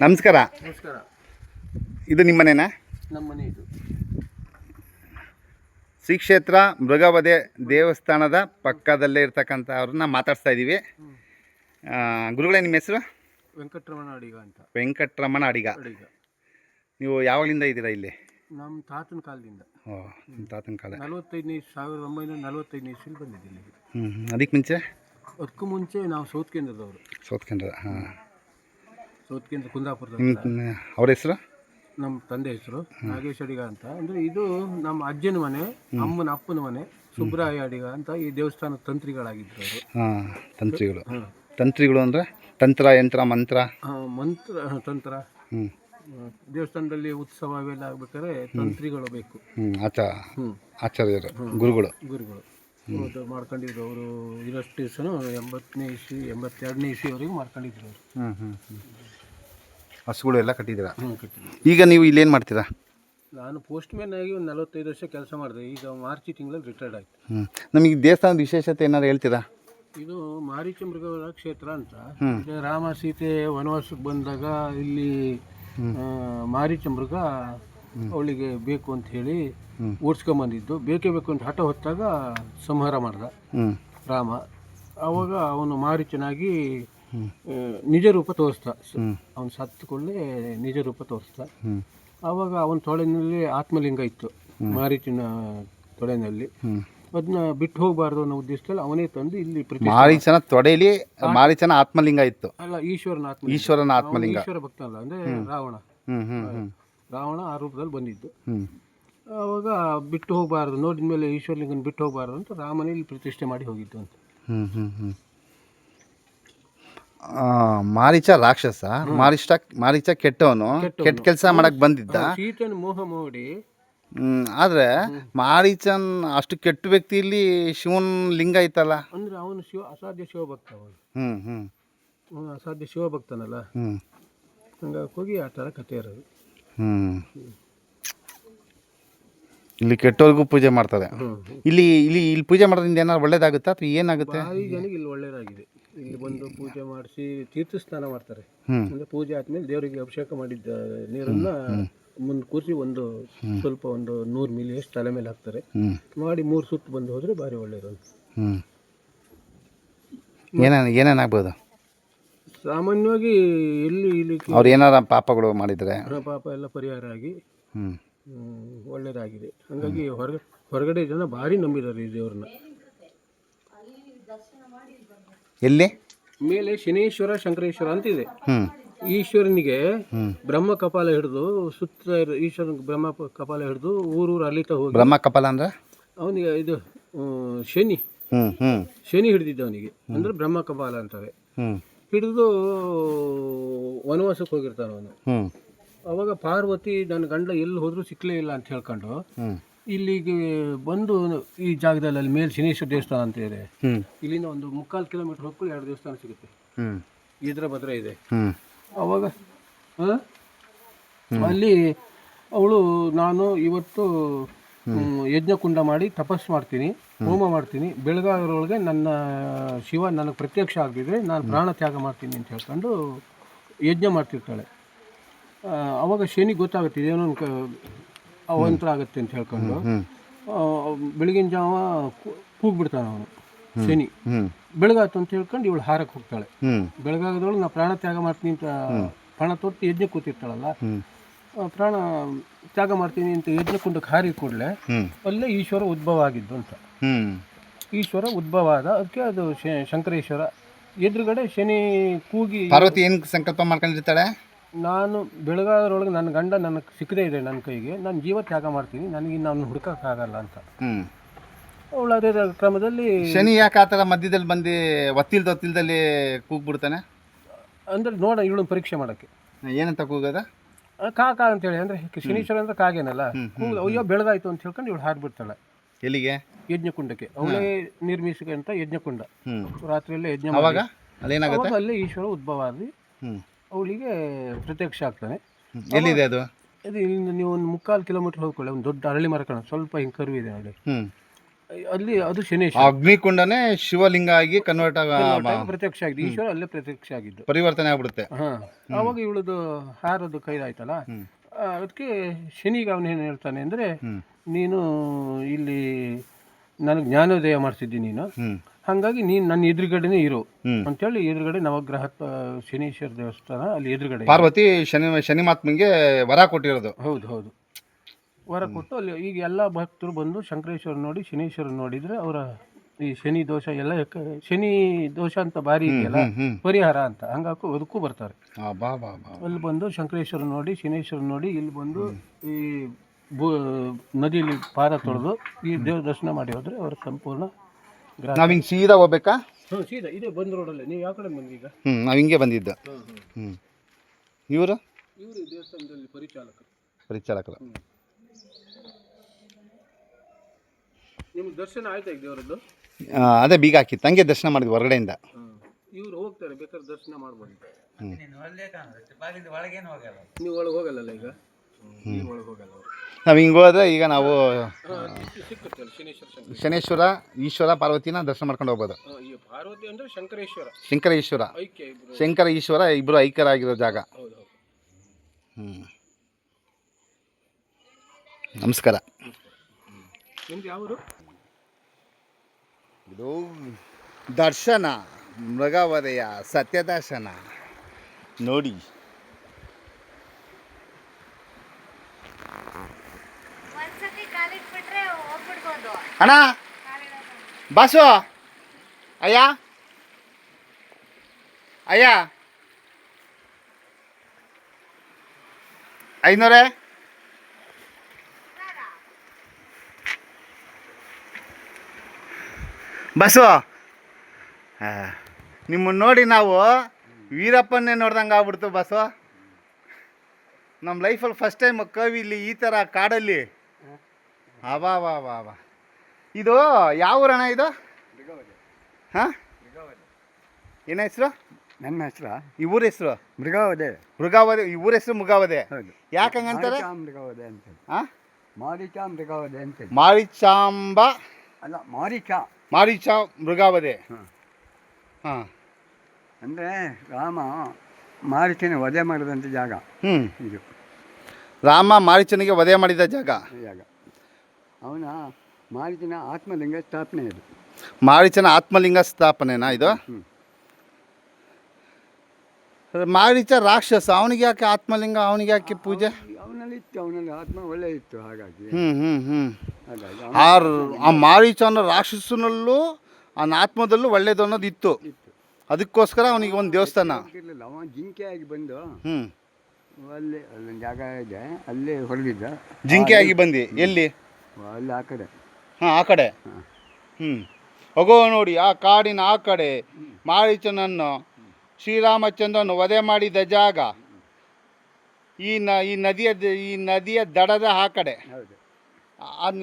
ನಮಸ್ಕಾರ. ನಮಸ್ಕಾರ. ಇದು ನಿಮ್ಮ ಮನೆನಾ? ನಮ್ಮ ಮನೆ ಇದು. ಶ್ರೀ ಕ್ಷೇತ್ರ ಮೃಗವಧೆ ದೇವಸ್ಥಾನದ ಪಕ್ಕದಲ್ಲೇ ಇರ್ತಕ್ಕಂಥ ಅವ್ರನ್ನ ಮಾತಾಡ್ಸ್ತಾ ಇದ್ದೀವಿ. ಗುರುಗಳೇ, ನಿಮ್ಮ ಹೆಸರು? ವೆಂಕಟರಮಣ ಅಡಿಗ ಅಂತ. ವೆಂಕಟರಮಣ ಅಡಿಗ. ನೀವು ಯಾವಾಗಲಿಂದ ಇದ್ದೀರಾ ಇಲ್ಲಿ? ನಮ್ಮ ತಾತನ ಕಾಲದಿಂದ. ನಿಮ್ಮ ತಾತನ ಕಾಲ 1945 ಇಸ್ವಿಲಿ ಬಂದಿದ್ದಿಲ್ಲ. ಅದಕ್ಕೆ ಮುಂಚೆ? ಅದಕ್ಕೂ ಮುಂಚೆ ನಾವು ಸೌತ್ ಕೇಂದ್ರದವರು. ಸೌತ್ ಕೇಂದ್ರ. ಸೌತ್ ಕೇಂದ್ರ ಕುಂದಾಪುರದ. ಅವ್ರ ಹೆಸರು? ನಮ್ಮ ತಂದೆ ಹೆಸರು ನಾಗೇಶ್ ಅಡಿಗ ಅಂತ. ಅಂದರೆ ಇದು ನಮ್ಮ ಅಜ್ಜನ ಮನೆ, ಅಮ್ಮನ ಅಪ್ಪನ ಮನೆ, ಸುಬ್ರಾಯ ಅಡಿಗ ಅಂತ. ಈ ದೇವಸ್ಥಾನದ ತಂತ್ರಿಗಳಾಗಿದ್ದರು ಅವರು. ತಂತ್ರಿಗಳು. ತಂತ್ರಿಗಳು ಅಂದರೆ ತಂತ್ರ, ಯಂತ್ರ, ಮಂತ್ರ. ಮಂತ್ರ, ತಂತ್ರ. ದೇವಸ್ಥಾನದಲ್ಲಿ ಉತ್ಸವ ಅವೆಲ್ಲ ಆಗ್ಬೇಕಾದ್ರೆ ತಂತ್ರಿಗಳು ಬೇಕು. ಆಚಾರ್ಯರು, ಗುರುಗಳು. ಮಾಡ್ಕೊಂಡಿದ್ರು ಅವರು. ಇರೋಷ್ಟು ದಿವಸನೂ 80ನೇ ಇಸ್ವಿ 82ನೇ ಇಸ್ವಿವರೆಗೂ ಮಾಡ್ಕೊಂಡಿದ್ರು ಅವರು. ಹಸುಗಳು ಎಲ್ಲ ಕಟ್ಟಿದ್ದೀರಾ? ಕಟ್ಟಿದ್ರು. ಈಗ ನೀವು ಇಲ್ಲೇನು ಮಾಡ್ತೀರಾ? ನಾನು ಪೋಸ್ಟ್ ಮ್ಯಾನ್ ಆಗಿ ಒಂದು 45 ವರ್ಷ ಕೆಲಸ ಮಾಡಿದೆ. ಈಗ ಮಾರ್ಚ್ ತಿಂಗಳಲ್ಲಿ ರಿಟೈರ್ಡ್ ಆಯಿತು. ನಮಗೆ ದೇವಸ್ಥಾನದ ವಿಶೇಷತೆ ಏನಾದ್ರು ಹೇಳ್ತೀರಾ? ಇದು ಮಾರೀಚ ಮೃಗವರ ಕ್ಷೇತ್ರ ಅಂತ. ರಾಮ ಸೀತೆ ವನವಾಸಕ್ಕೆ ಬಂದಾಗ ಇಲ್ಲಿ ಮಾರೀಚ ಮೃಗ ಅವಳಿಗೆ ಬೇಕು ಅಂತ ಹೇಳಿ ಓಡಿಸ್ಕೊಂಬಂದಿದ್ದು. ಬೇಕೇ ಬೇಕು ಅಂತ ಹಠ ಹೊತ್ತಾಗ ಸಂಹಾರ ಮಾಡ್ದ ರಾಮ. ಆವಾಗ ಅವನು ಮಾರೀಚನಾಗಿ ನಿಜ ರೂಪ ತೋರಿಸ್ದ. ಅವನು ಸತ್ತುಕೊಳ್ಳೆ ನಿಜ ರೂಪ ತೋರಿಸ್ದ. ಆವಾಗ ಅವನ ತೊಳೆನಲ್ಲಿ ಆತ್ಮಲಿಂಗ ಇತ್ತು, ಮಾರೀಚನ ತೊಳೆನಲ್ಲಿ. ಅದನ್ನ ಬಿಟ್ಟು ಹೋಗಬಾರ್ದು ಅನ್ನೋ ಉದ್ದೇಶದಲ್ಲಿ ಅವನೇ ತಂದು ಇಲ್ಲಿ ಮಾರೀಚನ ತೊಡೆಯಲ್ಲಿ ಮಾರೀಚನ ಆತ್ಮಲಿಂಗ ಇತ್ತು. ಅಲ್ಲ, ಈಶ್ವರನ ಆತ್ಮಲಿಂಗ. ಈಶ್ವರ ಭಕ್ತ ಅಲ್ಲ, ಅಂದ್ರೆ ರಾವಣ ಆ ರೂಪದಲ್ಲಿ ಬಂದಿದ್ದು. ಆವಾಗ ಬಿಟ್ಟು ಹೋಗಬಾರ್ದು, ನೋಡಿದ ಮೇಲೆ ಈಶ್ವರಲಿಂಗನ ಬಿಟ್ಟು ಹೋಗಬಾರ್ದು ಅಂತ ರಾಮನೇ ಇಲ್ಲಿ ಪ್ರತಿಷ್ಠೆ ಮಾಡಿ ಹೋಗಿದ್ದು ಅಂತ. ಮಾರೀಚ ರಾಕ್ಷಸ, ಮಾರೀಚ ಕೆಟ್ಟವನು, ಕೆಟ್ಟ ಕೆಲಸ ಮಾಡಕ್ ಬಂದಿದ್ದ. ಸೀತೆನ ಮೋಹ ಮಾಡಿ. ಆದ್ರೆ ಮಾರೀಚನ್ ಅಷ್ಟು ಕೆಟ್ಟ ವ್ಯಕ್ತಿಯಲ್ಲಿ ಶಿವನ್ ಲಿಂಗ ಐತಲ್ಲ. ಅಂದ್ರೆ ಅವನು ಅಸಾಧ್ಯ ಶಿವಭಕ್ತ. ಅವನು ಅಸಾಧ್ಯ ಶಿವಭಕ್ತನಲ್ಲ. ಹಂಗಾಗಿ ಹೋಗಿ ಆ ಥರ ಕಥೆ ಇರೋದು. ಇಲ್ಲಿ ಕೆಟ್ಟವ್ರಿಗೂ ಪೂಜೆ ಮಾಡ್ತಾರೆ. ಇಲ್ಲಿ ಇಲ್ಲಿ ಇಲ್ಲಿ ಪೂಜೆ ಮಾಡೋದ್ರಿಂದ ಏನಾದ್ರು ಒಳ್ಳೇದಾಗುತ್ತಾ ಅಥವಾ ಏನಾಗುತ್ತೆ? ಭಾರಿ ಜನಕ್ಕೆ ಇಲ್ಲಿ ಒಳ್ಳೇದಾಗಿದೆ. ಇಲ್ಲಿ ಬಂದು ಪೂಜೆ ಮಾಡಿಸಿ ತೀರ್ಥ ಸ್ನಾನ ಮಾಡ್ತಾರೆ. ಅಂದ್ರೆ ಪೂಜೆ ಆದ್ಮೇಲೆ ದೇವರಿಗೆ ಅಭಿಷೇಕ ಮಾಡಿದ್ದ ನೀರನ್ನ ಮುಂದೆ ಕೂರಿಸಿ ಒಂದು ಸ್ವಲ್ಪ 100 ಮಿಲಿ ಅಷ್ಟು ತಲೆ ಮೇಲೆ ಹಾಕ್ತಾರೆ. ಮಾಡಿ 3 ಸುತ್ತು ಬಂದು ಹೋದ್ರೆ ಭಾರಿ ಒಳ್ಳೇದು ಅಂತ. ಏನೇನಾಗ್ಬೋದು? ಸಾಮಾನ್ಯವಾಗಿ ಇಲ್ಲಿ ಅವ್ರು ಏನಾರ ಪಾಪಗಳು ಮಾಡಿದ್ರೆ ಪಾಪ ಎಲ್ಲ ಪರಿಹಾರ ಆಗಿ ಒಳ್ಳೇದಾಗಿದೆ. ಹಾಗಾಗಿ ಹೊರಗಡೆ ಜನ ಭಾರಿ ನಂಬಿದ್ದಾರೆ ಈ ದೇವ್ರನ್ನ. ಎಲ್ಲಿ ಮೇಲೆ ಶನೇಶ್ವರ ಶಂಕರೇಶ್ವರ ಅಂತಿದೆ. ಈಶ್ವರನಿಗೆ ಬ್ರಹ್ಮ ಕಪಾಲ ಹಿಡಿದು ಸುತ್ತ ಈಶ್ವರನ ಬ್ರಹ್ಮ ಕಪಾಲ ಹಿಡಿದು ಊರು ಅಲಿತಾ ಹೋಗಿ. ಬ್ರಹ್ಮ ಕಪಾಲ ಅಂದ್ರೆ ಅವನಿಗೆ ಇದು ಶನಿ ಹಿಡಿದಿದ್ದ ಅವನಿಗೆ, ಅಂದ್ರೆ ಬ್ರಹ್ಮ ಕಪಾಲ ಅಂತಾರೆ. ಹಿಡಿದು ವನವಾಸಕ್ಕೆ ಹೋಗಿರ್ತಾನ ಅವನು. ಅವಾಗ ಪಾರ್ವತಿ ನನ್ನ ಗಂಡ ಎಲ್ಲಿ ಹೋದ್ರೂ ಸಿಕ್ಕಲೇ ಇಲ್ಲ ಅಂತ ಹೇಳ್ಕೊಂಡು ಇಲ್ಲಿಗೆ ಬಂದು ಈ ಜಾಗದಲ್ಲಿ ಅಲ್ಲಿ ಮೇಲೆ ಶನೇಶ್ವರ ದೇವಸ್ಥಾನ ಅಂತ ಇದೆ. ಇಲ್ಲಿಂದ ಒಂದು 3/4 ಕಿಲೋಮೀಟರ್ ಹೋಗ್ಕೊಂಡು 2 ದೇವಸ್ಥಾನ ಸಿಗುತ್ತೆ. ಇದ್ರ ಭದ್ರ ಇದೆ. ಅವಾಗ ಅಲ್ಲಿ ಅವಳು ನಾನು ಇವತ್ತು ಯಜ್ಞಕುಂಡ ಮಾಡಿ ತಪಸ್ಸು ಮಾಡ್ತೀನಿ, ಹೋಮ ಮಾಡ್ತೀನಿ, ಬೆಳಗಾಗರೊಳಗೆ ನನ್ನ ಶಿವ ನನಗೆ ಪ್ರತ್ಯಕ್ಷ ಆಗಿದ್ರೆ ನಾನು ಪ್ರಾಣ ತ್ಯಾಗ ಮಾಡ್ತೀನಿ ಅಂತ ಹೇಳ್ಕೊಂಡು ಯಜ್ಞ ಮಾಡ್ತಿರ್ತಾಳೆ. ಅವಾಗ ಶನಿ ಗೊತ್ತಾಗುತ್ತೆ ಇದೇನೋ ಅವಂತರ ಆಗುತ್ತೆ ಅಂತ ಹೇಳ್ಕೊಂಡು ಬೆಳಗಿನ ಜಾವ ಕೂಗ್ಬಿಡ್ತಾನೆ ಅವನು ಶನಿ. ಬೆಳಗಾತು ಅಂತ ಹೇಳ್ಕೊಂಡು ಇವಳು ಹಾರಕ್ಕೆ ಹೋಗ್ತಾಳೆ. ಬೆಳಗಾಗದೊಳಗೆ ನಾ ಪ್ರಾಣ ತ್ಯಾಗ ಮಾಡ್ತೀನಿ ಅಂತ ಪ್ರಾಣ ತೊಟ್ಟು ಯಜ್ಞ ಕೂತಿರ್ತಾಳಲ್ಲ, ಪ್ರಾಣ ತ್ಯಾಗ ಮಾಡ್ತೀನಿ ಅಂತ ಯಜ್ಞಕುಂಡಕ್ಕೆ ಹಾರಿ ಕೂಡಲೇ ಅಲ್ಲೇ ಈಶ್ವರ ಉದ್ಭವ ಆಗಿದ್ದು ಅಂತ. ಈಶ್ವರ ಉದ್ಭವ ಆದ, ಅದಕ್ಕೆ ಅದು ಶಂಕರೇಶ್ವರ. ಎದುರುಗಡೆ ಶನಿ ಕೂಗಿ ಪಾರ್ವತಿ ಏನು ಸಂಕಲ್ಪ ಮಾಡ್ಕೊಂಡಿರ್ತಾಳೆ, ನಾನು ಬೆಳಗಾಗರೊಳಗೆ ನನ್ನ ಗಂಡ ನನಗೆ ಸಿಕ್ಕದೇ ಇದೆ ನನ್ನ ಕೈಗೆ, ನಾನು ಜೀವ ತ್ಯಾಗ ಮಾಡ್ತೀನಿ, ನನಗೆ ನಾನು ಹುಡುಕೋಕ್ಕಾಗಲ್ಲ ಅಂತ. ಅವಳು ಅದೇ ಕ್ರಮದಲ್ಲಿ ಶನಿ ಯಾಕೆ ಆ ಥರ ಮಧ್ಯದಲ್ಲಿ ಬಂದು ಒತ್ತಿಲ್ದಲ್ಲಿ ಕೂಗ್ಬಿಡ್ತಾನೆ ಅಂದ್ರೆ ನೋಡ ಇವಳು ಪರೀಕ್ಷೆ ಮಾಡೋಕ್ಕೆ. ಏನಂತ ಕೂಗದ? ಕಾಕ ಅಂತೇಳಿ, ಅಂದರೆ ಶನೀಶ್ವರ ಅಂದ್ರೆ ಕಾಗೇನಲ್ಲ. ಕೂಗು ಅಯ್ಯೋ ಬೆಳಗಾಯ್ತು ಅಂತ ಹೇಳ್ಕೊಂಡು ಇವಳು ಹಾರಿಬಿಡ್ತಾಳೆ. ಎಲ್ಲಿಗೆ? ಯಜ್ಞಕುಂಡಕ್ಕೆ. ಅವಳೇ ನಿರ್ಮಿಸಿದಂಥ ಯಜ್ಞಕುಂಡ. ರಾತ್ರಿಯಲ್ಲೇ ಯಜ್ಞ ಅವಾಗ ಅದೇನಾಗುತ್ತೆ, ಅಲ್ಲೇ ಈಶ್ವರ ಉದ್ಭವ ಆಗಿ ಅವಳಿಗೆ ಪ್ರತ್ಯಕ್ಷ ಆಗ್ತಾನೆ. ಎಲ್ಲಿದೆ ಅದು? ಇದು ಇಲ್ಲಿಂದ ನೀವು ಒಂದು 3/4 ಕಿಲೋಮೀಟರ್ ಹೋಗ್ಕೊಳ್ಳಿ, ಒಂದು ದೊಡ್ಡ ಅರಳಿ ಮರ ಕಾಣ, ಸ್ವಲ್ಪ ಹಿಂಗೆ ಕರುವಿದೆ ನೋಡಿ. ಅಲ್ಲಿ ಅದು ಶನೇಶ್ವರ ಆ ಅಗ್ನಿಕುಂಡನೇ ಶಿವಲಿಂಗ ಆಗಿ ಕನ್ವರ್ಟ್ ಪ್ರತ್ಯಕ್ಷ ಆಗಿದೆ. ಈಶ್ವರ ಅಲ್ಲೇ ಪ್ರತ್ಯಕ್ಷ ಆಗಿದ್ದು. ಪರಿವರ್ತನೆ ಆಗ್ಬಿಡುತ್ತೆ. ಹಾ, ಅವಾಗ ಇವಳದು ಹಾರದು ಕೈದಾಯ್ತಲ್ಲ, ಅದಕ್ಕೆ ಶನಿಗೆ ಅವನೇನು ಹೇಳ್ತಾನೆ ಅಂದರೆ, ನೀನು ಇಲ್ಲಿ ನನಗೆ ಜ್ಞಾನೋದಯ ಮಾಡಿಸಿದ್ದಿ ನೀನು, ಹಾಗಾಗಿ ನೀನು ನನ್ನ ಎದುರುಗಡೆನೇ ಇರು ಅಂತೇಳಿ ಎದುರುಗಡೆ ನವಗ್ರಹ ಶನೀಶ್ವರ ದೇವಸ್ಥಾನ ಅಲ್ಲಿ ಎದುರುಗಡೆ ಪಾರ್ವತಿ ಶನಿ ಮಹಾತ್ಮಂಗೆ ವರ ಕೊಟ್ಟಿರೋದು. ಹೌದು ಹೌದು, ವರ ಕೊಟ್ಟು ಅಲ್ಲಿ ಈಗ ಎಲ್ಲ ಭಕ್ತರು ಬಂದು ಶಂಕರೇಶ್ವರ ನೋಡಿ ಶನೀಶ್ವರ ನೋಡಿದರೆ ಅವರ ಈ ಶನಿ ದೋಷ ಎಲ್ಲ ಶನಿ ದೋಷ ಅಂತ ಬಾರಿ ಇದೆಯಲ್ಲ ಪರಿಹಾರ ಅಂತ, ಹಂಗಾಕು ಅದಕ್ಕೂ ಬರ್ತಾರೆ. ಅಲ್ಲಿ ಬಂದು ಶಂಕರೇಶ್ವರ ನೋಡಿ ಶನೇಶ್ವರ ನೋಡಿ ಇಲ್ಲಿ ಬಂದು ಈ ನದಿಯಲ್ಲಿ ಪಾದ ತೊಳೆದು ಈ ದೇವ್ರ ದರ್ಶನ ಮಾಡಿ ಹೋದ್ರೆ ಅವರ ಸಂಪೂರ್ಣ ನಾವು ಹಿಂಗೆ ಸೀದಾ ಹೋಗ್ಬೇಕಾ? ಸೀದಾ ಇದೇ ಬಂದ್ ರೋಡಲ್ಲೇ. ನೀವು ಯಾವ ಕಡೆ ಬಂದೀಗ? ನಾವು ಹಿಂಗೆ ಬಂದಿದ್ದು. ಇವರು ದೇವಸ್ಥಾನದಲ್ಲಿ ಪರಿಚಾಲಕರು. ನಿಮ್ಗೆ ದರ್ಶನ ಆಯ್ತಾ ಈಗ ದೇವರದ್ದು? ಅದೇ ಬೀಗ ಹಾಕಿತ್ತು, ಹಂಗೆ ದರ್ಶನ ಮಾಡಿದ್ವಿ ಹೊರಗಡೆಯಿಂದ. ಇವ್ರು ಹೋಗ್ತಾರೆ, ಬೇಕಾದ್ರೆ ದರ್ಶನ ಮಾಡ್ಬೋದು. ನೀವು ಒಳಗೆ ಹೋಗಲ್ಲ ಈಗ? ಒಳಗೆ ಹೋಗಲ್ಲ. ನಾವು ಹಿಂಗೆ ಹೋದ್ರೆ ಈಗ ನಾವು ಶನೇಶ್ವರ ಶನೇಶ್ವರ ಈಶ್ವರ ಪಾರ್ವತಿನ ದರ್ಶನ ಮಾಡ್ಕೊಂಡು ಹೋಗ್ಬೋದು. ಪಾರ್ವತಿ ಅಂದರೆ ಶಂಕರ ಈಶ್ವರ ಇಬ್ಬರು ಐಕ್ಯರಾಗಿರೋ ಜಾಗ. ನಮಸ್ಕಾರ. ನಿಮ್ದು ಯಾವರು? ಇದು ದರ್ಶನ, ಮೃಗವಧೆಯ ಸತ್ಯದರ್ಶನ ನೋಡಿ. ಅಣ್ಣ ಬಾಸು, ಅಯ್ಯ ಅಯ್ಯ 500 ಬಸ್ಸು. ನಿಮ್ಮನ್ನು ನೋಡಿ ನಾವು ವೀರಪ್ಪನ್ನೇ ನೋಡ್ದಂಗೆ ಆಗ್ಬಿಡ್ತು ಬಸ್ಸು. ನಮ್ಮ ಲೈಫಲ್ಲಿ ಫಸ್ಟ್ ಟೈಮ್ ಕವಿಲಿ ಈ ಥರ ಕಾಡಲ್ಲಿ. ಅಬಾ ವಾ ವಾ ವಾ. ಇದು ಯಾವ ಊರಣ ಇದು? ಹಾಂ, ಏನ ಹೆಸರು? ನನ್ನ ಹೆಸರು, ಈ ಊರ ಹೆಸರು ಮೃಗಾವಧೆ. ಈ ಊರ ಹೆಸರು ಮೃಗಾವಧೆ. ಯಾಕೆ ಹಂಗಂತಾರೆ? ಮೃಗಾವಧೆ ಅಂತ. ಹಾಂ, ಮಾರೀಚ ಮೃಗಾವಧೆ ಅಂತ. ಮಾರಿಚಾಂಬ ಅಲ್ಲ, ಮಾರೀಚ ಮೃಗಾವಧೆ. ಹಾಂ, ಅಂದರೆ ರಾಮ ಮಾರೀಚನ ವಧೆ ಮಾಡಿದಂಥ ಜಾಗ ಇದು. ರಾಮ ಮಾರೀಚನಿಗೆ ವಧೆ ಮಾಡಿದ ಜಾಗ. ಅವನ ಮಾರೀಚನ ಆತ್ಮಲಿಂಗ ಸ್ಥಾಪನೆ ಇದು. ಮಾರೀಚನ ಆತ್ಮಲಿಂಗ ಸ್ಥಾಪನೆನಾ ಇದು? ಮಾರೀಚ ರಾಕ್ಷಸ, ಅವನಿಗೆ ಯಾಕೆ ಆತ್ಮಲಿಂಗ, ಅವನಿಗೆ ಯಾಕೆ ಪೂಜೆ? ಅವನಲ್ಲಿ ಆತ್ಮ ಒಳ್ಳೆ ಇತ್ತು, ಹಾಗಾಗಿ ಆ ಮಾರೀಚ ಅನ್ನೋ ರಾಕ್ಷಸನಲ್ಲೂ ಅವನ ಆತ್ಮದಲ್ಲೂ ಒಳ್ಳೇದು ಅನ್ನೋದು ಇತ್ತು. ಅದಕ್ಕೋಸ್ಕರ ಅವನಿಗೆ ಒಂದು ದೇವಸ್ಥಾನ ಇರಲಿಲ್ಲ. ಅವ ಜಿಂಕೆಯಾಗಿ ಬಂದು ಅಲ್ಲಿ ಅಲ್ಲೊಂದು ಜಾಗ ಇದೆ, ಅಲ್ಲೇ ಹೊರಗಿದ್ದ. ಜಿಂಕೆಯಾಗಿ ಬಂದು ಎಲ್ಲಿ? ಅಲ್ಲಿ ಆ ಕಡೆ. ಹಾಂ, ಆ ಕಡೆ. ಹೋಗೋ ನೋಡಿ, ಆ ಕಾಡಿನ ಆ ಕಡೆ ಮಾರೀಚನನ್ನು ಶ್ರೀರಾಮಚಂದ್ರನು ವಧೆ ಮಾಡಿದ ಜಾಗ ಈ ನದಿಯ ದಡದ ಆ ಕಡೆ.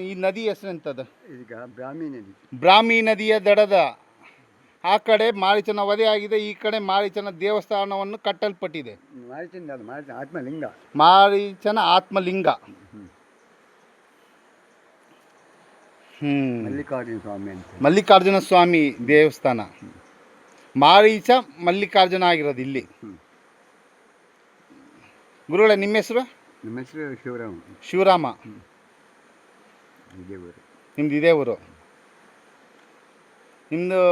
ಈ ನದಿ ಹೆಸರೆಂಥದ್ದು? ಈಗ ಬ್ರಾಹ್ಮಿ ನದಿ. ಬ್ರಾಹ್ಮಿ ನದಿಯ ದಡದ ಆ ಕಡೆ ಮಾರೀಚನ ವಧೆ ಆಗಿದೆ, ಈ ಕಡೆ ಮಾರೀಚನ ದೇವಸ್ಥಾನವನ್ನು ಕಟ್ಟಲ್ಪಟ್ಟಿದೆ. ಆತ್ಮಲಿಂಗ, ಮಾರೀಚನ ಆತ್ಮಲಿಂಗ. ಮಲ್ಲಿಕಾರ್ಜುನ ಸ್ವಾಮಿ ಅಂತ. ಮಲ್ಲಿಕಾರ್ಜುನ ಸ್ವಾಮಿ ದೇವಸ್ಥಾನ. ಮಾರೀಚ ಮಲ್ಲಿಕಾರ್ಜುನ ಆಗಿರೋದು ಇಲ್ಲಿ. ಗುರುಗಳೇ, ನಿಮ್ಮ ಹೆಸರು? ನಮ್ಮ ಹೆಸರು ಶಿವರಾಮ. ಇದೇ ಊರು. ನಿಮ್ದು ಇದೇ ಊರು? ನಿಮ್ಮದು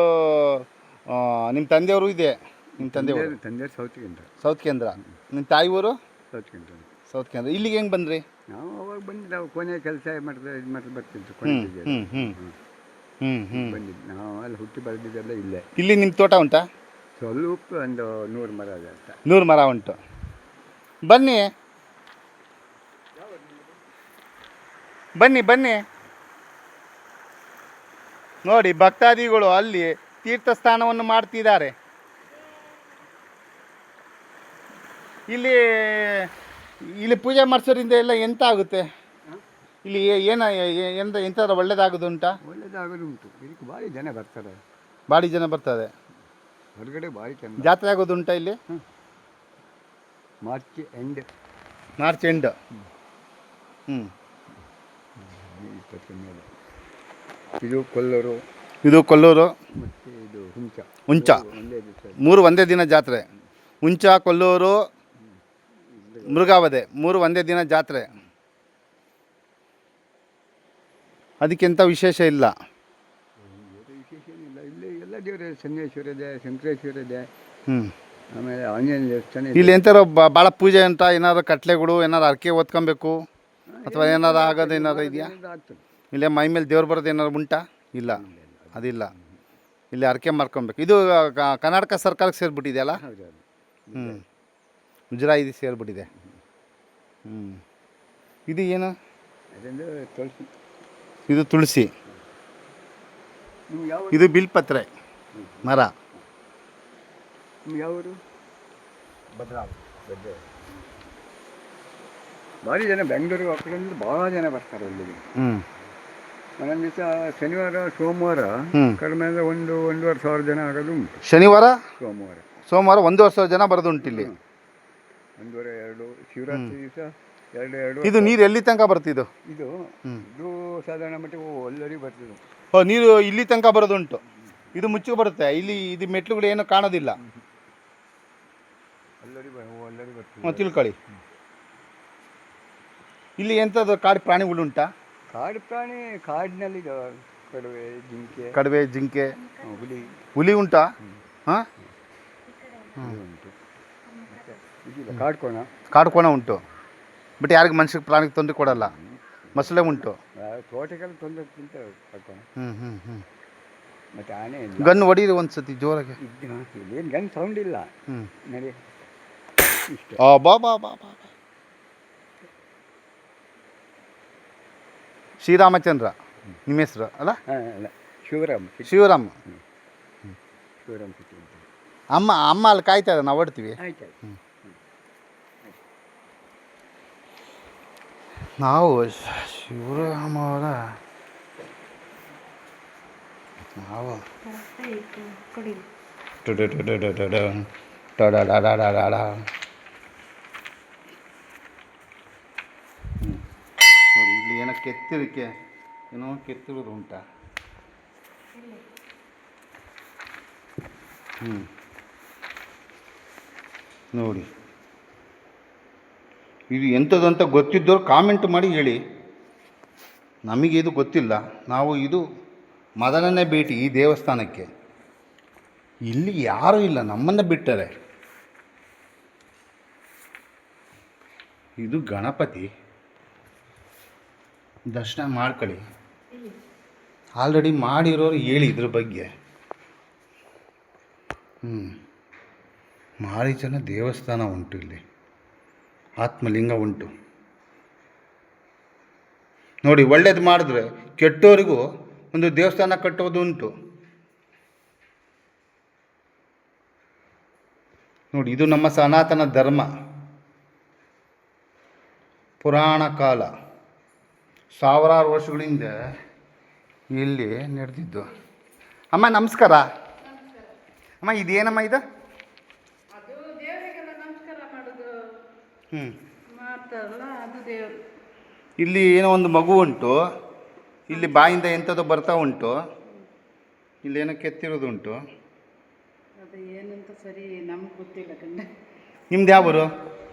ನಿಮ್ಮ ತಂದೆಯವರು ಇದೆ? ನಿಮ್ಮ ತಂದೆಯವರು ಸೌತ್ ಕೇಂದ್ರ. ನಿಮ್ಮ ತಾಯಿ ಊರು? ಸೌತ್ ಕೇಂದ್ರ. ಇಲ್ಲಿಗೆ ಹೆಂಗೆ ಬಂದ್ರಿ? ನಾವು ಅವಾಗ ಬಂದಿದ್ದು, ಕೊನೆ ಕೆಲಸ ಇದು ಬರ್ತಿದ್ದು. ಬಂದಿದ್ದು ನಾವು ಅಲ್ಲಿ ಹುಟ್ಟಿ ಬೆಳೆದಿದ್ದೆಲ್ಲ ಇಲ್ಲೇ. ಇಲ್ಲಿ ನಿಮ್ಮ ತೋಟ ಉಂಟಾ? ಸ್ವಲ್ಪ ಒಂದು 100 ಮರ ಇದೆ. 100 ಮರ ಉಂಟು. ಬನ್ನಿ ಬನ್ನಿ ಬನ್ನಿ ನೋಡಿ, ಭಕ್ತಾದಿಗಳು ಅಲ್ಲಿ ತೀರ್ಥ ಸ್ನಾನವನ್ನು ಮಾಡ್ತಿದ್ದಾರೆ. ಇಲ್ಲಿ ಪೂಜೆ ಮಾಡಿಸೋದ್ರಿಂದ ಎಲ್ಲ ಎಂತ ಆಗುತ್ತೆ? ಇಲ್ಲಿ ಎಂತಾದ್ರೂ ಒಳ್ಳೇದಾಗೋದುಂಟಾ? ಒಳ್ಳೇದಾಗೋದುಂಟು. ಇದಕ್ಕೆ ಭಾರಿ ಜನ ಬರ್ತಾರೆ. ಹೊರಗಡೆ ಭಾರಿ ಚೆಂದ ಜಾತ್ರೆ ಆಗೋದುಂಟಾ ಇಲ್ಲಿ? March end. ಇದು ಕೊಲ್ಲೂರು ಇದು ಕೊಲ್ಲೂರು, ಮತ್ತು ಇದು ಹುಂಚ ಹುಂಚ, ಒಂದೇ ದಿವಸ. 3 ಒಂದೇ ದಿನ ಜಾತ್ರೆ. ಹುಂಚ, ಕೊಲ್ಲೂರು, ಮೃಗಾವದೆ 3 ಒಂದೇ ದಿನ ಜಾತ್ರೆ. ಅದಕ್ಕಿಂತ ವಿಶೇಷ ಇಲ್ಲ. ವಿಶೇಷ ಏನಿಲ್ಲ, ಇಲ್ಲಿ ಎಲ್ಲ ದೇವರ ಸಂಗಮೇಶ್ವರ ಇದೆ, ಶಂಕರೇಶ್ವರ ಇದೆ, ಹ್ಞೂ ಆಮೇಲೆ ಆಂಜನೇಯ ದೇವಸ್ಥಾನ ಇದೆ. ಇಲ್ಲಿ ಎಂತಾರು ಭಾಳ ಪೂಜೆ ಅಂತ ಏನಾದ್ರು ಕಟ್ಲೆಗಳು ಏನಾರು ಅರ್ಕೆ ಓದ್ಕೊಬೇಕು ಅಥವಾ ಏನಾರು ಆಗೋದು ಏನಾರು ಇದೆಯಾ? ಇದು ಆಗ್ತದೆ. ಇಲ್ಲೇ ಮೈ ಮೇಲೆ ದೇವ್ರು ಬರೋದು ಏನಾರು ಉಂಟಾ? ಇಲ್ಲ, ಅದಿಲ್ಲ. ಇಲ್ಲಿ ಅರ್ಕೆ ಮಾಡ್ಕೊಬೇಕು. ಇದು ಕರ್ನಾಟಕ ಸರ್ಕಾರಕ್ಕೆ ಸೇರಿಬಿಟ್ಟಿದೆಯಲ್ಲ? ಹೌದು ಹೌದು. ಹ್ಞೂ, ಮುಜರಾಯಿ ಸೇರಿಬಿಟ್ಟಿದೆ. ಹ್ಞೂ, ಇದು ಏನು? ಅದೊಂದು ತುಳಸಿ. ಇದು ತುಳಸಿ. ನಿಮ್ಗೆ ಯಾವ ಇದು ಬಿಲ್ಪತ್ರೆ ಮರ. ನಿಮ್ಗೆ ಯಾವ ಊರು? ಭದ್ರಾವತಿ. ಭಾರಿ ಜನ ಬೆಂಗಳೂರು ಆ ಕಡೆಯಿಂದ ಭಾಳ ಜನ ಬರ್ತಾರೆ ಇಲ್ಲಿಗೆ. ಹ್ಞೂ ಒಂದೊಂದು ದಿವಸ ಶನಿವಾರ ಸೋಮವಾರ ಹ್ಞೂ ಕಡಿಮೆ ಅಂದರೆ 1-1.5 ಜನ ಆಗೋದು ಉಂಟು. ಶನಿವಾರ ಸೋಮವಾರ 1,500 ಜನ ಬರೋದುಂಟು ಇಲ್ಲಿ. 1-2 ಶಿವರಾತ್ರಿ ದಿವಸ 2 ಇದು ನೀರು ಎಲ್ಲಿ ತನಕ ಬರ್ತಿದ್ದು? ಇದು ಇದು ಸಾಧಾರಣ ಮಟ್ಟಿಗೆ ಒಳ್ಳರಿ ಬರ್ತದೆ. ಓ, ನೀರು ಇಲ್ಲಿ ತನಕ ಬರೋದುಂಟು. ಇದು ಮುಚ್ಚಿ ಬರುತ್ತೆ. ಇಲ್ಲಿ ಇದು ಮೆಟ್ಲುಗಳು ಏನು ಕಾಣೋದಿಲ್ಲ. ಒಳ್ಳರಿ ಬರ್ತದೆ. ತಿಳ್ಕೊಳ್ಳಿ. ಇಲ್ಲಿ ಎಂಥದ್ದು ಕಾಡು ಪ್ರಾಣಿಗಳುಂಟಾ? ಕಾಡು ಪ್ರಾಣಿ ಕಾಡಿನಲ್ಲಿ ಕಡವೆ, ಜಿಂಕೆ, ಹುಲಿ ಹುಲಿ ಉಂಟಾ? ಹಾಂ, ಉಂಟು. ಇದಿಲ್ಲ ಕಾಡ್ಕೋಣ ಉಂಟು. ಬಟ್ ಯಾರಿಗೆ ಮನುಷ್ಯಕ್ಕೆ ಪ್ರಾಣಿಗೆ ತೊಂದರೆ ಕೊಡಲ್ಲ. ಮೊಸಳೆ ಉಂಟು. ತೋಟಕ್ಕೆಲ್ಲ ತೊಂದರೆಕ್ಕಿಂತ ಕಾಡ್ಕೋಣ. ಮತ್ತು ಆನೆ ಗನ್ ಹೊಡೀರಿ ಒಂದು ಸತಿ ಜೋರಾಗಿ. ಏನು ಗನ್ ಸೌಂಡ್ ಇಲ್ಲ. ನಡಿ ಇಷ್ಟೇ. ಬಾ ಬಾ ಬಾ ಬಾ. ಶ್ರೀರಾಮಚಂದ್ರ ನಿಮ್ಮ ಹೆಸರು ಅಲ್ಲ? ಅಲ್ಲ, ಶಿವರಾಮ್. ಶಿವರಾಮ್. ಶಿವರಾಮ್ ಸಿಟಿ ಅಂತ. ಅಮ್ಮ ಅಲ್ಲಿ ಕಾಯ್ತಾ ಇದ್ದಾರೆ, ನಾವು ಹೊಡ್ತೀವಿ. ಆಯ್ತು. ನಾವು ಶಿವರಾಮ ಅವರ ನಾವು ನೋಡಿ ಇಲ್ಲಿ ಏನೋ ಕೆತ್ತಿರೋದು ಉಂಟಾ? ನೋಡಿ ಇದು ಎಂಥದ್ದು ಅಂತ ಗೊತ್ತಿದ್ದವ್ರು ಕಾಮೆಂಟ್ ಮಾಡಿ ಹೇಳಿ. ನಮಗೆ ಇದು ಗೊತ್ತಿಲ್ಲ. ನಾವು ಇದು ಮೊದಲನೇ ಭೇಟಿ ಈ ದೇವಸ್ಥಾನಕ್ಕೆ. ಇಲ್ಲಿ ಯಾರೂ ಇಲ್ಲ, ನಮ್ಮನ್ನು ಬಿಟ್ಟರೆ. ಇದು ಗಣಪತಿ. ದರ್ಶನ ಮಾಡ್ಕೊಳ್ಳಿ. ಆಲ್ರೆಡಿ ಮಾಡಿರೋರು ಹೇಳಿ ಇದ್ರ ಬಗ್ಗೆ. ಭಾರಿ ಜನ ದೇವಸ್ಥಾನ ಉಂಟು ಇಲ್ಲಿ. ಆತ್ಮಲಿಂಗ ಉಂಟು ನೋಡಿ. ಒಳ್ಳೇದು ಮಾಡಿದ್ರೆ ಕೆಟ್ಟವರಿಗೂ ಒಂದು ದೇವಸ್ಥಾನ ಕಟ್ಟೋದು ಉಂಟು ನೋಡಿ. ಇದು ನಮ್ಮ ಸನಾತನ ಧರ್ಮ. ಪುರಾಣ ಕಾಲ, ಸಾವಿರಾರು ವರ್ಷಗಳಿಂದ ಇಲ್ಲಿ ನಡೆದಿದ್ದು. ಅಮ್ಮ ನಮಸ್ಕಾರ. ಅಮ್ಮ ಇದೇನಮ್ಮ ಇದು? ಇಲ್ಲಿ ಏನೋ ಒಂದು ಮಗು ಉಂಟು. ಇಲ್ಲಿ ಬಾಯಿಂದ ಎಂಥದ್ದು ಬರ್ತಾ ಉಂಟು. ಇಲ್ಲೇನೋ ಕೆತ್ತಿರೋದು ಉಂಟು. ಏನಂತ ಸರಿ ನಮ್ಗೆ ಗೊತ್ತಿಲ್ಲ ಕಂಡ. ನಿಮ್ದು ಯಾವ ಊರು?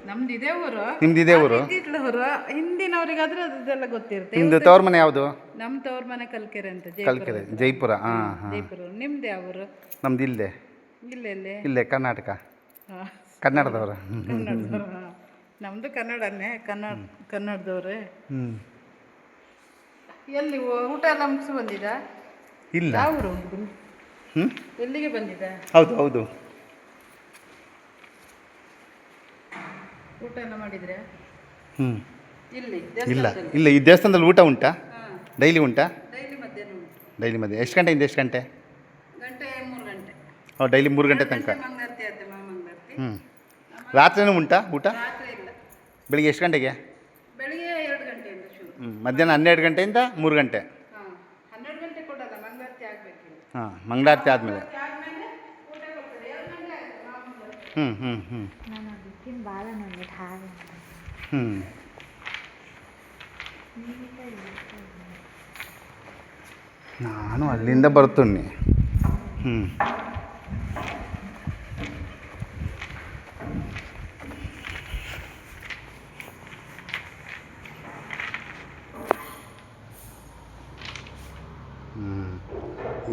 ನಮ್ದು ಇದೇ ಊರು. ನಿಮ್ದು ಇದೇ ಊರು? ಊರು. ಹಿಂದಿನವ್ರಿಗಾದ್ರೆ ಅದೆಲ್ಲ ಗೊತ್ತಿರುತ್ತೆ. ನಿಮ್ದು ತವ್ರ ಮನೆ ಯಾವುದು? ನಮ್ಮ ತವ್ರ ಮನೆ ಕಲ್ಕೆರೆ ಅಂತ. ಕಲ್ಕೆರೆ, ಜೈಪುರ. ಜೈಪುರ. ನಿಮ್ದು ಯಾವ ಊರು? ನಮ್ದು ಇಲ್ಲೇ ಇಲ್ಲೇ ಕರ್ನಾಟಕ. ಕನ್ನಡದವರು. ನಮ್ದು ಕನ್ನಡನೇ, ಕನ್ನಡದವ್ರೆ. ಎಲ್ಲಿ ಊಟ ಎಲ್ಲ ಮುಗಿಸಿ ಬಂದಿದ್ದ? ಇಲ್ಲ. ಯಾವ ಊರು? ಎಲ್ಲಿಗೆ ಬಂದಿದ್ದ? ಹೌದು ಹೌದು. ಊಟ ಎಲ್ಲ ಮಾಡಿದ್ರೆ? ಇಲ್ಲಿ ಇಲ್ಲ ಇಲ್ಲ. ಈ ದೇವಸ್ಥಾನದಲ್ಲಿ ಊಟ ಉಂಟಾ? ಡೈಲಿ ಉಂಟಾ? ಡೈಲಿ ಮಧ್ಯಾಹ್ನ ಉಂಟು. ಡೈಲಿ ಮಧ್ಯಾಹ್ನ. ಎಷ್ಟು ಗಂಟೆಯಿಂದ ಎಷ್ಟು ಗಂಟೆ? 3 ಗಂಟೆ. ಡೈಲಿ 3 ಗಂಟೆ ತನಕ. ಮಂಗಳಾರತಿ ಆಗುತ್ತೆ, ಮಂಗಳಾರತಿ. ರಾತ್ರಿನೂ ಉಂಟಾ ಊಟ? ರಾತ್ರಿ ಇಲ್ಲ. ಬೆಳಿಗ್ಗೆ ಎಷ್ಟು ಗಂಟೆಗೆ? ಬೆಳಿಗ್ಗೆ 2 ಗಂಟೆಯಿಂದ ಶುರು. ಮಧ್ಯಾಹ್ನ 12 ಗಂಟೆಯಿಂದ 3 ಗಂಟೆ. 12 ಗಂಟೆ ಕೊಡಲ್ಲ, ಮಂಗಳಾರತಿ ಆಗಬೇಕು. ಮಂಗಳಾರತಿ ಆದಮೇಲೆ. ಆದ್ಮೇಲೆ ಊಟ ಕೊಡ್ತಾರೆ. 2 ಗಂಟೆ ಆಗುತ್ತೆ ಮಾಮೂಲು. ನಾನು ಅದಕ್ಕಿಂತ ಭಾಳ ನೋಡ್ಬಿಟ್ಟು ಹಾಗೆ ನಾನು ಅಲ್ಲಿಂದ ಬರ್ತೀನಿ.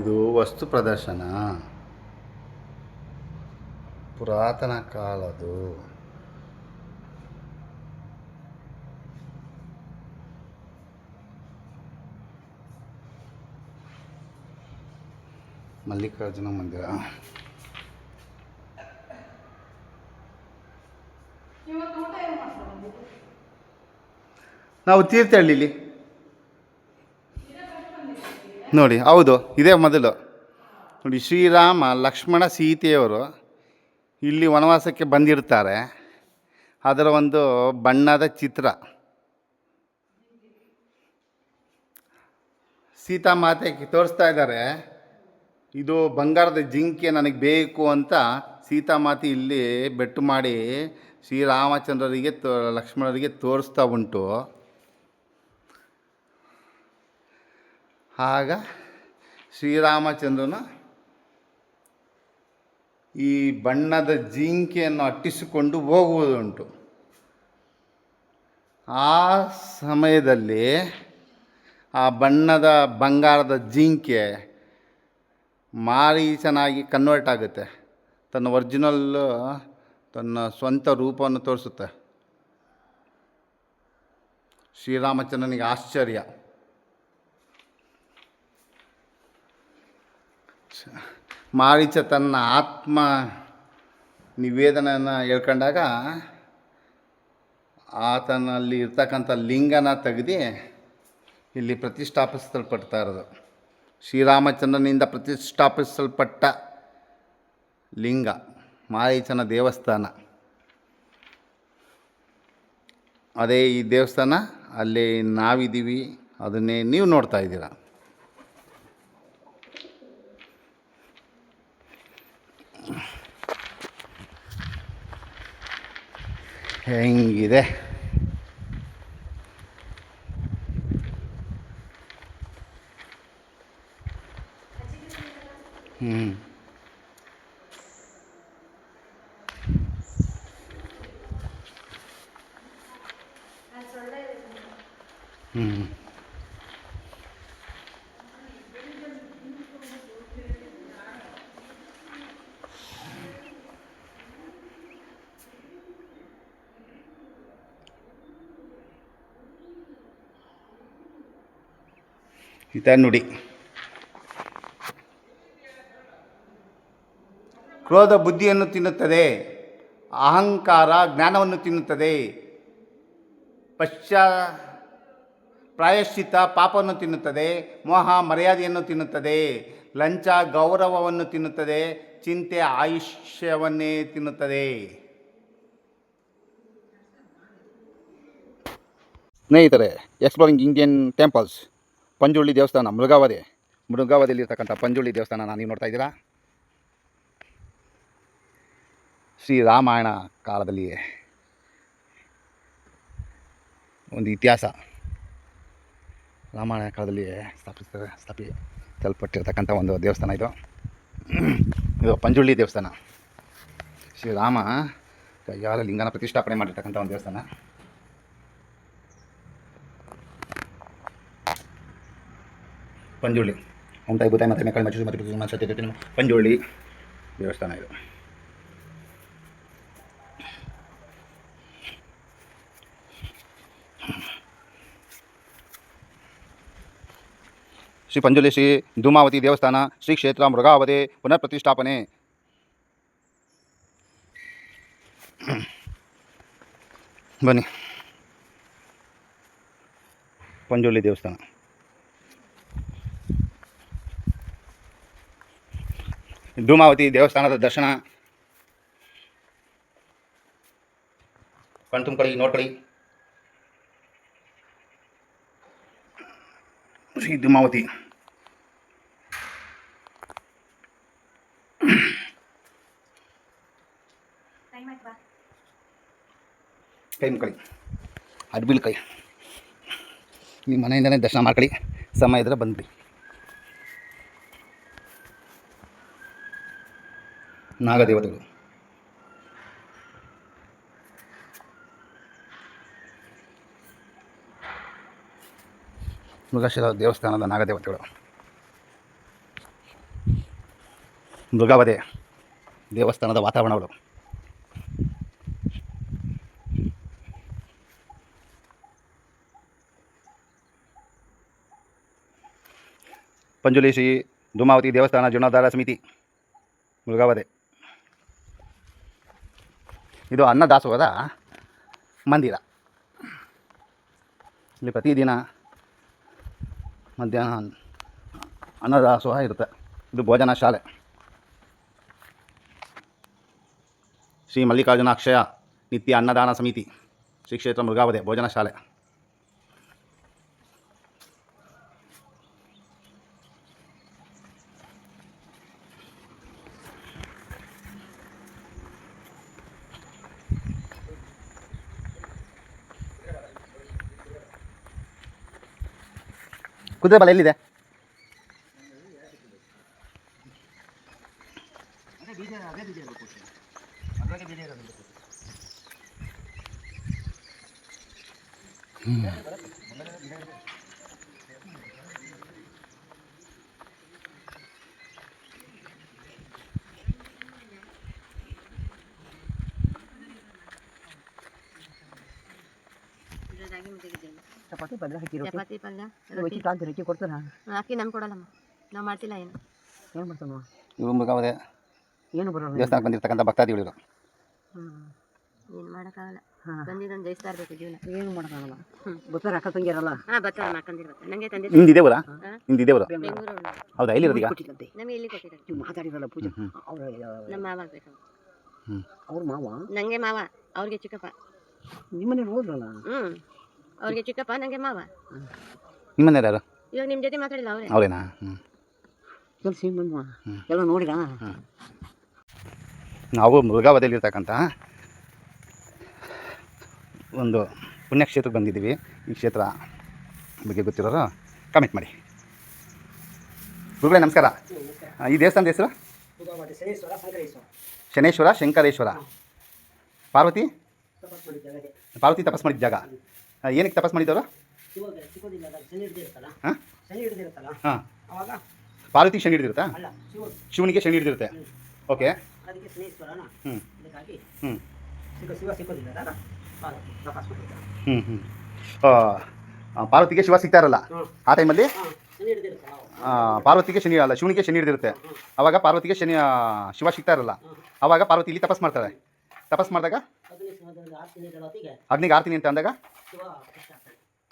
ಇದು ವಸ್ತು ಪ್ರದರ್ಶನ, ಪುರಾತನ ಕಾಲದು. ಮಲ್ಲಿಕಾರ್ಜುನ ಮಂದಿರ. ಇವತ್ತು ಊಟ ಏನು ಮಾಡ್ಕೊಂಡು ನಾವು ತೀರ್ಥಹಳ್ಳಿಲಿ ನೋಡಿ. ಹೌದು, ಇದೇ ಮೊದಲು ನೋಡಿ. ಶ್ರೀರಾಮ ಲಕ್ಷ್ಮಣ ಸೀತೆಯವರು ಇಲ್ಲಿ ವನವಾಸಕ್ಕೆ ಬಂದಿರ್ತಾರೆ. ಅದರ ಒಂದು ಬಣ್ಣದ ಚಿತ್ರ. ಸೀತಾಮಾತೆಗೆ ತೋರಿಸ್ತಾ ಇದ್ದಾರೆ. ಇದು ಬಂಗಾರದ ಜಿಂಕೆ ನನಗೆ ಬೇಕು ಅಂತ ಸೀತಾಮಾತೆ ಇಲ್ಲಿ ಬೆಟ್ಟು ಮಾಡಿ ಶ್ರೀರಾಮಚಂದ್ರರಿಗೆ ಲಕ್ಷ್ಮಣರಿಗೆ ತೋರಿಸ್ತಾ ಉಂಟು. ಆಗ ಶ್ರೀರಾಮಚಂದ್ರನು ಈ ಬಣ್ಣದ ಜಿಂಕೆಯನ್ನು ಅಟ್ಟಿಸಿಕೊಂಡು ಹೋಗುವುದುಂಟು. ಆ ಸಮಯದಲ್ಲಿ ಆ ಬಣ್ಣದ ಬಂಗಾರದ ಜಿಂಕೆ ಮಾರೀಚನಾಗಿ ಕನ್ವರ್ಟ್ ಆಗುತ್ತೆ. ತನ್ನ ಒರಿಜಿನಲ್, ತನ್ನ ಸ್ವಂತ ರೂಪವನ್ನು ತೋರಿಸುತ್ತೆ. ಶ್ರೀರಾಮಚಂದ್ರನಿಗೆ ಆಶ್ಚರ್ಯ. ಮಾರೀಚ ತನ್ನ ಆತ್ಮ ನಿವೇದನೆಯನ್ನು ಹೇಳ್ಕೊಂಡಾಗ ಆತನಲ್ಲಿ ಇರ್ತಕ್ಕಂಥ ಲಿಂಗನ ತೆಗೆದು ಇಲ್ಲಿ ಪ್ರತಿಷ್ಠಾಪಿಸಲ್ಪಡ್ತಾ ಇರೋದು. ಶ್ರೀರಾಮಚಂದ್ರನಿಂದ ಪ್ರತಿಷ್ಠಾಪಿಸಲ್ಪಟ್ಟ ಲಿಂಗ ಮಾರೀಚನ ದೇವಸ್ಥಾನ. ಅದೇ ಈ ದೇವಸ್ಥಾನ. ಅಲ್ಲೇ ನಾವಿದ್ದೀವಿ, ಅದನ್ನೇ ನೀವು ನೋಡ್ತಾ ಇದ್ದೀರ. ಹೆಂಗಿದೆ ಹಿತ ನುಡಿ. ಕ್ರೋಧ ಬುದ್ಧಿಯನ್ನು ತಿನ್ನುತ್ತದೆ, ಅಹಂಕಾರ ಜ್ಞಾನವನ್ನು ತಿನ್ನುತ್ತದೆ, ಪ್ರಾಯಶ್ಚಿತ್ತ ಪಾಪವನ್ನು ತಿನ್ನುತ್ತದೆ, ಮೋಹ ಮರ್ಯಾದೆಯನ್ನು ತಿನ್ನುತ್ತದೆ, ಲಂಚ ಗೌರವವನ್ನು ತಿನ್ನುತ್ತದೆ, ಚಿಂತೆ ಆಯುಷ್ಯವನ್ನೇ ತಿನ್ನುತ್ತದೆ. ಸ್ನೇಹಿತರೆ, ಎಕ್ಸ್ಪ್ಲೋರಿಂಗ್ ಇಂಡಿಯನ್ ಟೆಂಪಲ್ಸ್, ಪಂಜುರ್ಲಿ ದೇವಸ್ಥಾನ, ಮೃಗಾವತಿಯಲ್ಲಿರ್ತಕ್ಕಂಥ ಪಂಜುರ್ಲಿ ದೇವಸ್ಥಾನ ನೀವು ನೋಡ್ತಾ ಇದ್ದೀರಾ. ಶ್ರೀರಾಮಾಯಣ ಕಾಲದಲ್ಲಿ ಒಂದು ಇತಿಹಾಸ. ರಾಮಾಯಣ ಕಾಲದಲ್ಲಿ ಸ್ಥಾಪಿಸಲ್ಪಟ್ಟಿರ್ತಕ್ಕಂಥ ಒಂದು ದೇವಸ್ಥಾನ ಇದು. ಪಂಜುರ್ಲಿ ದೇವಸ್ಥಾನ. ಶ್ರೀರಾಮ ಕೈಯಾರ ಲಿಂಗನ ಪ್ರತಿಷ್ಠಾಪನೆ ಮಾಡಿರ್ತಕ್ಕಂಥ ಒಂದು ದೇವಸ್ಥಾನ. ಪಂಜುರ್ಲಿ ಓಂತಾಯಿ ಭೂತಾಯಿ ಮತ್ತು ಮೇಕಲ್ ಮಚ್ಚು ಮತ್ತು ಪಂಜುರ್ಲಿ ದೇವಸ್ಥಾನ ಇದು. ಶ್ರೀ ಪಂಜುರ್ಲಿ ಶ್ರೀ ಧೂಮಾವತಿ ದೇವಸ್ಥಾನ, ಶ್ರೀ ಕ್ಷೇತ್ರ ಮೃಗಾವತಿ ಪುನರ್ ಪ್ರತಿಷ್ಠಾಪನೆ. ಬನ್ನಿ, ಪಂಜುರ್ಲಿ ದೇವಸ್ಥಾನ. ಧೂಮಾವತಿ ದೇವಸ್ಥಾನದ ದರ್ಶನ ಕಣ್ ತುಂಬ್ಕೊಳ್ಳಿ, ನೋಡ್ಕೊಳ್ಳಿ. ಶ್ರೀ ಧೂಮಾವತಿ ಕೈ ಮುಕ್ಕಳಿ, ಅಡ್ಬಿಲ್ ಕೈ. ನಿಮ್ಮ ಮನೆಯಿಂದನೇ ದರ್ಶನ ಮಾಡ್ಕೊಳ್ಳಿ. ಸಮಯ ಇದ್ರೆ ಬಂದ್ಬಿಡಿ. ನಾಗದೇವತೆಗಳು. ಮೃಗಶಿರ ದೇವಸ್ಥಾನದ ನಾಗದೇವತೆಗಳು. ಮೃಗವಧೆ ದೇವಸ್ಥಾನದ ವಾತಾವರಣಗಳು. ಪಂಜುಲಿ ಶ್ರೀ ಧೂಮಾವತಿ ದೇವಸ್ಥಾನ ಜೀರ್ಣೋದ್ಧಾರ ಸಮಿತಿ ಮೃಗವಧೆ. ಇದು ಅನ್ನದಾಸೋಹದ ಮಂದಿರ. ಇಲ್ಲಿ ಪ್ರತಿದಿನ ಮಧ್ಯಾಹ್ನ ಅನ್ನದಾಸೋಹ ಇರುತ್ತೆ. ಇದು ಭೋಜನ ಶಾಲೆ. ಶ್ರೀ ಮಲ್ಲಿಕಾರ್ಜುನ ಅಕ್ಷಯ ನಿತ್ಯ ಅನ್ನದಾನ ಸಮಿತಿ ಶ್ರೀ ಕ್ಷೇತ್ರ ಮೃಗಾವಧೆ ಭೋಜನ ಶಾಲೆ. ಕುದುರೆ ಬಲ ಎಲ್ಲಿದೆ? ಚಪಾತಿ ಪಲ್ಯ ಹಾಕಿ ಚಪಾತಿ ಪಲ್ಯ ರೊಟ್ಟಿ ಕಾಂತಿ ರೊಟ್ಟಿ ಕೊಡ್ತಾನ ಹಾಕಿ ನಮ್ಗೆ ಕೊಡಲ್ಲಮ್ಮ, ನಾವು ಮಾಡ್ತಿಲ್ಲ ಏನು. ಏನು ಮಾಡ್ತಾನ ಇವರು ಮೃಗಾವಧೆ ಏನು ಬರೋಲ್ಲ ದೇವಸ್ಥಾನಕ್ಕೆ ಬಂದಿರ್ತಕ್ಕಂಥ ಭಕ್ತಾದಿಗಳು ಇವರು. ಏನು ಮಾಡೋಕ್ಕಾಗಲ್ಲ, ಬಂದಿದ್ದನ್ನು ಜಯಿಸ್ತಾ ಇರಬೇಕು ಜೀವನ. ಏನು ಮಾಡೋಕ್ಕಾಗಲ್ಲ. ಗೊತ್ತಾರ ಅಕ್ಕ ತಂಗಿಯರಲ್ಲ. ಹಾಂ ಬರ್ತಾರೆ ಮಾಡ್ಕೊಂಡಿರ್ಬೇಕು. ನನಗೆ ತಂದೆ ನಿಮ್ದು ಇದೇ ಊರಾ? ನಿಮ್ದು ಇದೇ ಊರು? ಬೆಂಗಳೂರು ಹೌದಾ? ಎಲ್ಲಿರೋದೀಗ? ಕೊಟ್ಟಿದ್ದಂತೆ ನಮಗೆ ಇಲ್ಲಿ ಕೊಟ್ಟಿದ್ದಾರೆ. ನೀವು ಮಾತಾಡಿರಲ್ಲ ಪೂಜೆ ಅವ್ರ ನಮ್ಮ ಮಾವ ಆಗ್ಬೇಕು. ಅವ್ರ ಮಾವ ನನಗೆ ಮಾವ, ಅವ್ರಿಗೆ ಚಿಕ್ಕಪ್ಪ. ನಿಮ್ಮನೆ ಹೋದ್ರಲ್ಲ. ಅವ್ರಿಗೆ ಚಿಕ್ಕಪ್ಪ, ನನಗೆ ಮಾವ. ನಿಮ್ಮನ್ನ ಯಾರು? ಇವಾಗ ನಿಮ್ಮ ಜೊತೆ ಮಾತಾಡಿಲ್ಲ ಅವರೇ. ಅವರೇನಾ? ಕೆಲಸ ಏನು ಬಂದ್ವ ಎಲ್ಲ ನೋಡಿದ. ನಾವು ಮೃಗಾವಧೆಯಲ್ಲಿರ್ತಕ್ಕಂಥ ಒಂದು ಪುಣ್ಯಕ್ಷೇತ್ರಕ್ಕೆ ಬಂದಿದ್ದೀವಿ. ಈ ಕ್ಷೇತ್ರ ಬಗ್ಗೆ ಗೊತ್ತಿರೋರು ಕಮೆಂಟ್ ಮಾಡಿ. ಗುರುಗಳೇ ನಮಸ್ಕಾರ. ಈ ದೇವಸ್ಥಾನದ ಹೆಸರು? ಶನೇಶ್ವರ ಶಂಕರೇಶ್ವರ. ಪಾರ್ವತಿ ತಪಸ್ ಮಾಡಿದ ಜಾಗ. ಏನಕ್ಕೆ ತಪಸ್ ಮಾಡಿದ್ದವರು? ಹಾಂ, ಪಾರ್ವತಿ ಶನಿ ಹಿಡಿದಿರುತ್ತಾ? ಶಿವನಿಗೆ ಶನಿ ಹಿಡಿದಿರುತ್ತೆ. ಓಕೆ. ಹ್ಞೂ ಪಾರ್ವತಿಗೆ ಶಿವ ಸಿಗ್ತಾ ಇರಲ್ಲ ಆ ಟೈಮಲ್ಲಿ. ಪಾರ್ವತಿಗೆ ಶನಿ ಅಲ್ಲ, ಶಿವನಿಗೆ ಶನಿ ಹಿಡಿದಿರುತ್ತೆ. ಆವಾಗ ಪಾರ್ವತಿಗೆ ಶಿವ ಸಿಗ್ತಾ ಇರಲ್ಲ. ಆವಾಗ ಪಾರ್ವತಿ ಇಲ್ಲಿ ತಪಸ್ ಮಾಡ್ತಾರೆ. ತಪಸ್ ಮಾಡಿದಾಗ ಅಗ್ನಿಗೆ ಆರ್ತೀನಿ ಅಂತ ಅಂದಾಗ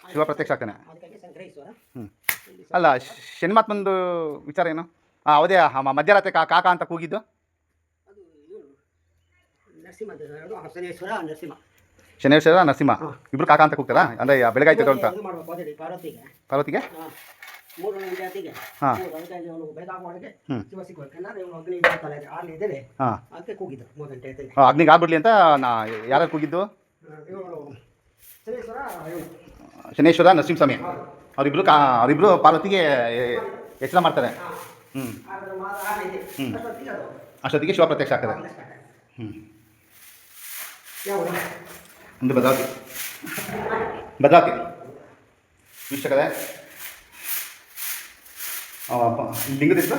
ಶಿವ ಪ್ರತ್ಯಕ್ಷ ಆಗ್ತಾನೆ. ಅಲ್ಲ, ಶನಿಮಾತ್ಮಂದು ವಿಚಾರ ಏನು? ಅವದೇ ಮಧ್ಯರಾತ್ರಿ ಕಾಕ ಅಂತ ಕೂಗಿದ್ದು ಶನೇಶ್ವರ ನರಸಿಂಹ ಇಬ್ರು ಕಾಕ ಅಂತ ಕೂಗ್ತಾರಾ? ಅಂದರೆ ಬೆಳಗಾಯ್ತದ ಅಂತ ಪಾರ್ವತಿಗೆ. ಹಾಂ ಅಗ್ನಿಗೆ ಆಗ್ಬಿಡ್ಲಿ ಅಂತ ಯಾರು ಕೂಗಿದ್ದು? ಶನೇಶ್ವರ ನರಸಿಂಹಸ್ವಾಮಿ ಅವರಿಬ್ರು ಪಾರ್ವತಿಗೆ ಎಚ್ಚರ ಮಾಡ್ತಾರೆ. ಅಷ್ಟೊತ್ತಿಗೆ ಶಿವ ಪ್ರತ್ಯಕ್ಷ ಆಗ್ತದೆ. ಒಂದು ಭದ್ರಾವತಿ ವೀಕ್ಷಕರೇ, ಲಿಂಗದ ಹೆಸರು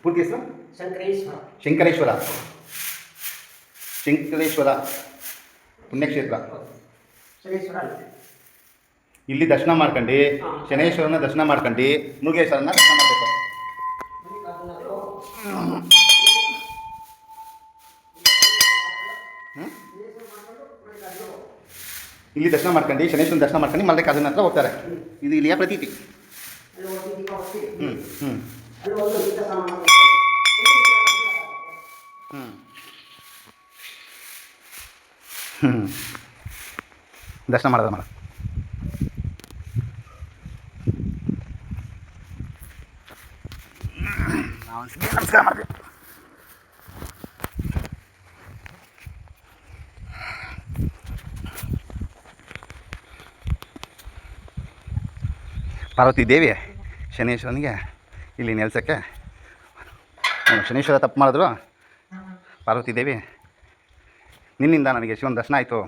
ಪೂರ್ತಿ ಹೆಸರು? ಶಂಕರೇಶ್ವರ ಪುಣ್ಯಕ್ಷೇತ್ರ. ಇಲ್ಲಿ ದರ್ಶನ ಮಾಡ್ಕೊಂಡು ಶನೇಶ್ವರನ ದರ್ಶನ ಮಾಡ್ಕೊಂಡು ಮುರುಗೇಶ್ವರನ ದರ್ಶನ ಮಾಡಬೇಕು. ಇಲ್ಲಿ ದರ್ಶನ ಮಾಡ್ಕೊಂಡು ಶನೇಶ್ವರನ ದರ್ಶನ ಮಾಡ್ಕೊಂಡು ಮಲ್ಲಿಕಾರ್ಜುನ ಹತ್ರ ಹೋಗ್ತಾರೆ. ಇದು ಇಲ್ಲಿಯ ಪ್ರತೀತಿ. ದರ್ಶನ ಮಾಡೋದ ಮಾಡ. ನಮಸ್ಕಾರ ಮಾಡ್ತೀವಿ. ಪಾರ್ವತಿ ದೇವಿ ಶನೇಶ್ವರನಿಗೆ ಇಲ್ಲಿ ನೆಲೆಸೋಕ್ಕೆ, ಶನೇಶ್ವರ ತಪ್ಪು ಮಾಡಿದ್ರು ಪಾರ್ವತಿ ದೇವಿ ನಿನ್ನಿಂದ ನನಗೆ ಶಿವನ ದರ್ಶನ ಆಯಿತು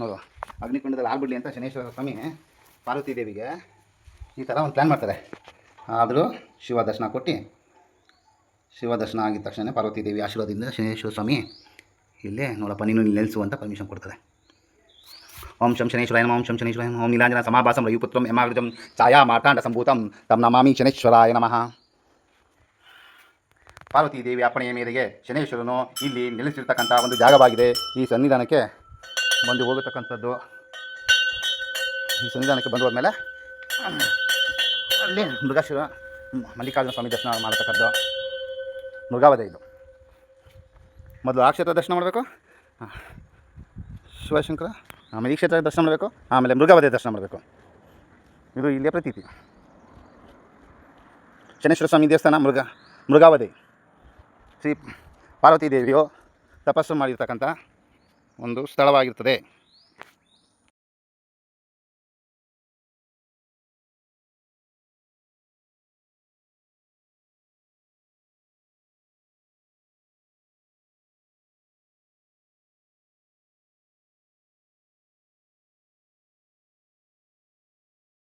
ನೋಡು, ಅಗ್ನಿಕುಂಡದಲ್ಲಿ ಆಗ್ಬಿಡಲಿ ಅಂತ ಶನೇಶ್ವರ ಸ್ವಾಮಿ ಪಾರ್ವತಿ ದೇವಿಗೆ ಈ ಥರ ಒಂದು ಪ್ಲ್ಯಾನ್ ಮಾಡ್ತಾರೆ. ಆದರೂ ಶಿವ ದರ್ಶನ ಕೊಟ್ಟು, ಶಿವ ದರ್ಶನ ಆಗಿದ ತಕ್ಷಣ ಪಾರ್ವತಿ ದೇವಿ ಆಶೀರ್ವಾದದಿಂದ ಶನೇಶ್ವರ ಸ್ವಾಮಿ ಇಲ್ಲೇ ನೋಡಪ್ಪ ನೀನು ಇಲ್ಲಿ ನೆಲೆಸು ಅಂತ ಪರ್ಮಿಷನ್ ಕೊಡ್ತಾರೆ. ಓಂ ಶಂ ಶನೇಶ್ವರಾಯ ನಮಃ, ಓಂ ಶಂ ಶನೇಶ್ವರಾಯ ನಮಃ, ಓಂ ನೀಲಾಂಜನ ಸಮಾಭಾಸಂ ರಯುಪುತ್ರಂ ಯಮಾಗ್ರಜಂ ಛಾಯಾ ಮಾರ್ತಾಂಡ ಸಂಭೂತಂ ತಂ ನಮಾಮಿ ಶನೇಶ್ವರಾಯ ನಮಃ. ಪಾರ್ವತಿ ದೇವಿ ಅಪ್ಪಣೆಯ ಮೇರೆಗೆ ಶನೇಶ್ವರನು ಇಲ್ಲಿ ನೆಲೆಸಿರ್ತಕ್ಕಂಥ ಒಂದು ಜಾಗವಾಗಿದೆ. ಈ ಸನ್ನಿಧಾನಕ್ಕೆ ಬಂದು ಹೋಗತಕ್ಕಂಥದ್ದು. ಈ ಸನ್ನಿಧಾನಕ್ಕೆ ಬಂದು ಹೋದ್ಮೇಲೆ ಅಲ್ಲಿ ಮೃಗಶಿರ ಮಲ್ಲಿಕಾರ್ಜುನ ಸ್ವಾಮಿ ದರ್ಶನ ಮಾಡತಕ್ಕದ್ದು ಮೃಗಾವಧೆ. ಇದು ಮೊದಲು ಆ ಕ್ಷೇತ್ರ ದರ್ಶನ ಮಾಡಬೇಕು, ಶಿವಶಂಕರ, ಆಮೇಲೆ ಈ ಕ್ಷೇತ್ರ ದರ್ಶನ ಮಾಡಬೇಕು, ಆಮೇಲೆ ಮೃಗಾವಧೆ ದರ್ಶನ ಮಾಡಬೇಕು. ಇದು ಇಲ್ಲಿಯ ಪ್ರತೀತಿ. ಶನೇಶ್ವರ ಸ್ವಾಮಿ ದೇವಸ್ಥಾನ ಮೃಗಾವಧೆ ಶ್ರೀ ಪಾರ್ವತಿ ದೇವಿಯು ತಪಸ್ಸು ಮಾಡಿರ್ತಕ್ಕಂಥ ಒಂದು ಸ್ಥಳವಾಗಿರ್ತದೆ.